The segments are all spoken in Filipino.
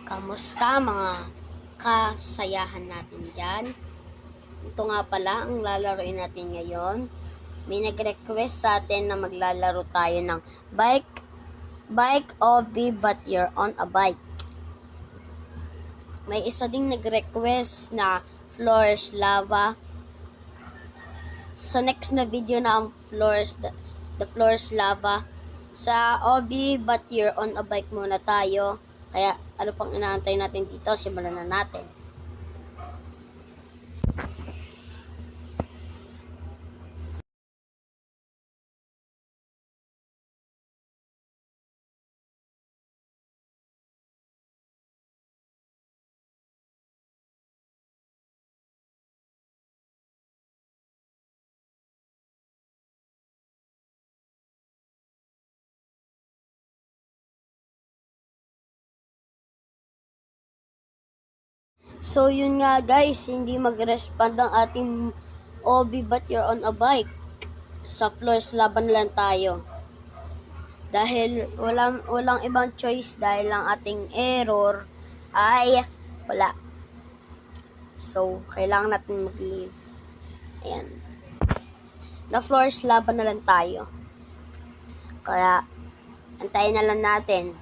Kamusta mga kasayahan natin dyan? Ito nga pala ang lalaroin natin ngayon. May nag-request sa atin na maglalaro tayo ng bike OB but you're on a bike. May isa ding nag-request na floors lava. Sa next na video na ang the floors lava. Sa OB but you're on a bike muna tayo. Kaya ano pang inaantay natin dito? Simulan na natin. So yun nga guys, hindi mag-respond ang ating OB but you're on a bike. Sa floors laban lang tayo. Dahil walang ibang choice dahil ang ating error ay wala. So kailangan natin mag-leave. Ayan. The floors laban na lang tayo. Kaya antayin na lang natin.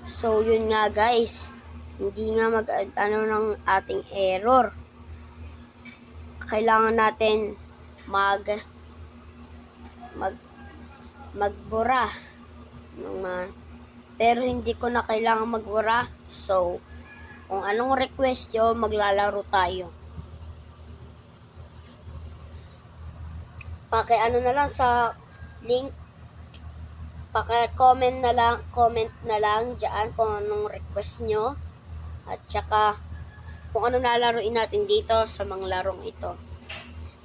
So yun nga guys, hindi nga ng ating error. Kailangan natin magbura pero hindi ko na kailangan magbura. So kung anong request yun, maglalaro tayo. Paki-ano na lang sa link, paki-comment na lang diyan kung anong request nyo at saka kung ano nalaruin natin dito sa mga larong ito.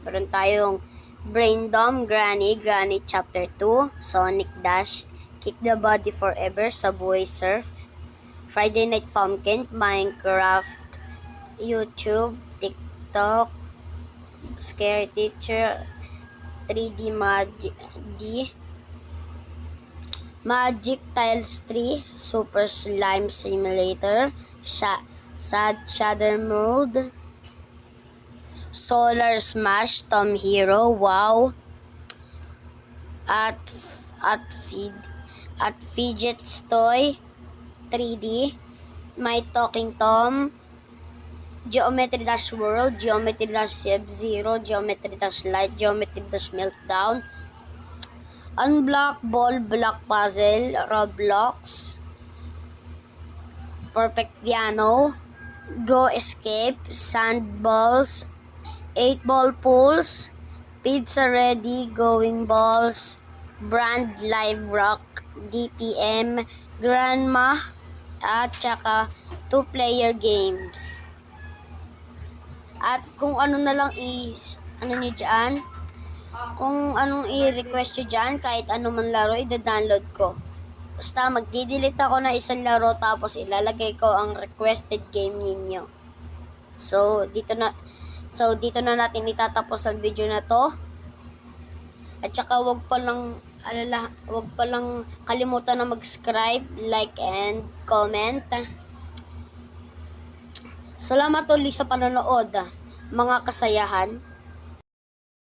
Meron tayong Braindom, Granny Chapter 2, Sonic Dash, Kick the Body Forever, Subway Surf, Friday Night Pumpkin, Minecraft, YouTube, TikTok, Scary Teacher, 3D Magic Tiles 3, Super Slime Simulator, Sad Shader Mode, Solar Smash, Tom Hero, Wow, at Fidget Toy 3D, My Talking Tom, Geometry Dash World, Geometry Dash Sub-Zero, Geometry Dash Light, Geometry Dash Meltdown, Unblock Ball Block Puzzle, Roblox, Perfect Piano, Go Escape, Sandballs, 8-ball pools, Pizza Ready, Going Balls, Brand Live Rock, DPM, Grandma, at saka 2-player games. At kung ano na lang nyo dyan, kung anong i-request nyo dyan, kahit ano man laro, i-download ko. Basta magdi-delete ako na isang laro tapos ilalagay ko ang requested game ninyo. So dito na natin itatapos ang video na to. At saka wag pa lang kalimutan na mag-subscribe, like and comment. Salamat ulit sa panonood, mga kasayahan.